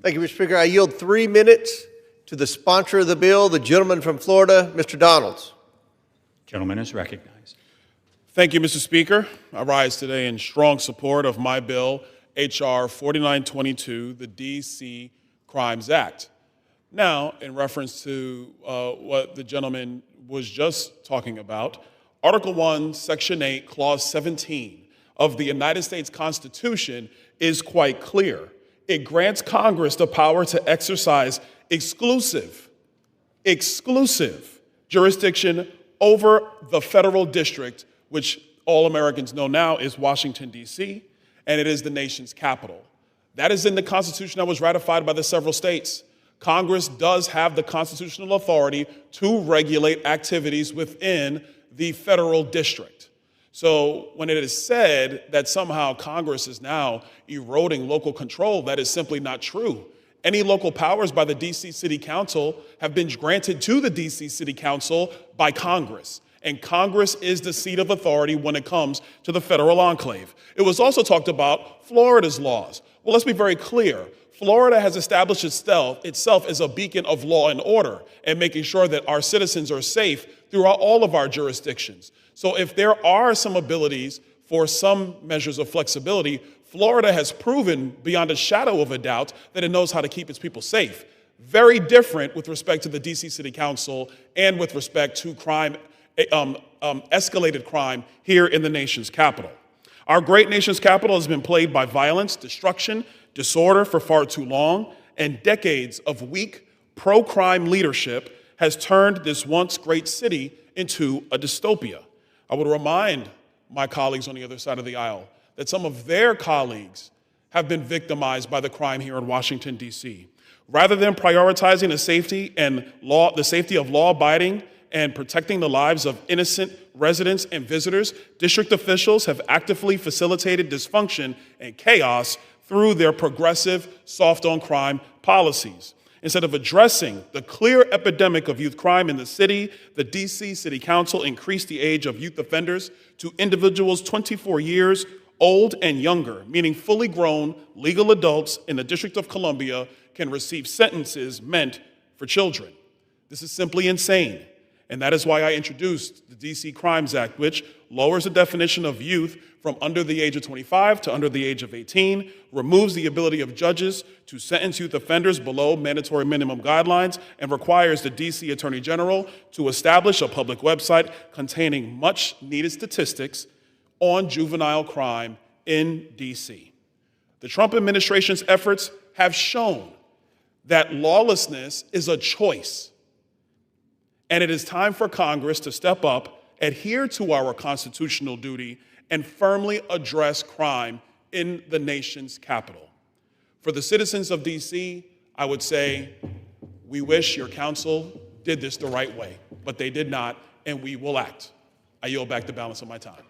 Thank you, Mr. Speaker. I yield 3 minutes to the sponsor of the bill, the gentleman from Florida, Mr. Donalds. Gentleman is recognized. Thank you, Mr. Speaker. I rise today in strong support of my bill, H.R. 4922, the D.C. Crimes Act. Now, in reference to what the gentleman was just talking about, Article 1, Section 8, Clause 17 of the United States Constitution is quite clear. It grants Congress the power to exercise exclusive jurisdiction over the federal district, which all Americans know now is Washington, D.C., and it is the nation's capital. That is in the Constitution that was ratified by the several states. Congress does have the constitutional authority to regulate activities within the federal district. So when it is said that somehow Congress is now eroding local control, that is simply not true. Any local powers by the D.C. City Council have been granted to the D.C. City Council by Congress. And Congress is the seat of authority when it comes to the federal enclave. It was also talked about Florida's laws. Well, let's be very clear. Florida has established itself as a beacon of law and order and making sure that our citizens are safe throughout all of our jurisdictions. So if there are some abilities for some measures of flexibility, Florida has proven beyond a shadow of a doubt that it knows how to keep its people safe. Very different with respect to the D.C. City Council and with respect to crime, escalated crime here in the nation's capital. Our great nation's capital has been plagued by violence, destruction, disorder for far too long, and decades of weak pro-crime leadership has turned this once great city into a dystopia. I would remind my colleagues on the other side of the aisle that some of their colleagues have been victimized by the crime here in Washington, D.C. Rather than prioritizing the safety of law-abiding and protecting the lives of innocent residents and visitors, district officials have actively facilitated dysfunction and chaos through their progressive soft-on-crime policies. Instead of addressing the clear epidemic of youth crime in the city, the D.C. City Council increased the age of youth offenders to individuals 24 years old and younger, meaning fully grown legal adults in the District of Columbia can receive sentences meant for children. This is simply insane. And that is why I introduced the D.C. Crimes Act, which lowers the definition of youth from under the age of 25 to under the age of 18, removes the ability of judges to sentence youth offenders below mandatory minimum guidelines, and requires the D.C. Attorney General to establish a public website containing much-needed statistics on juvenile crime in D.C. The Trump administration's efforts have shown that lawlessness is a choice. And it is time for Congress to step up, adhere to our constitutional duty, and firmly address crime in the nation's capital. For the citizens of D.C., I would say, we wish your council did this the right way, but they did not, and we will act. I yield back the balance of my time.